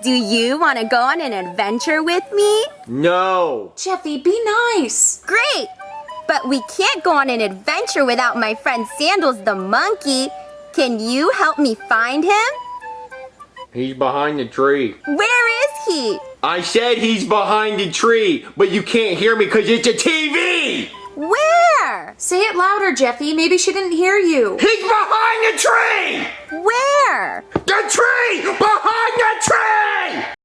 Do you want to go on an adventure with me? No. Jeffy, be nice. Great! But we can't go on an adventure without my friend Sandals the monkey. Can you help me find him? He's behind the tree. Where is he? I said he's behind the tree, but you can't hear me because it's a TV! Where? Say it louder, Jeffy. Maybe she didn't hear you. He's behind the tree! Where? The tree! Behind the tree!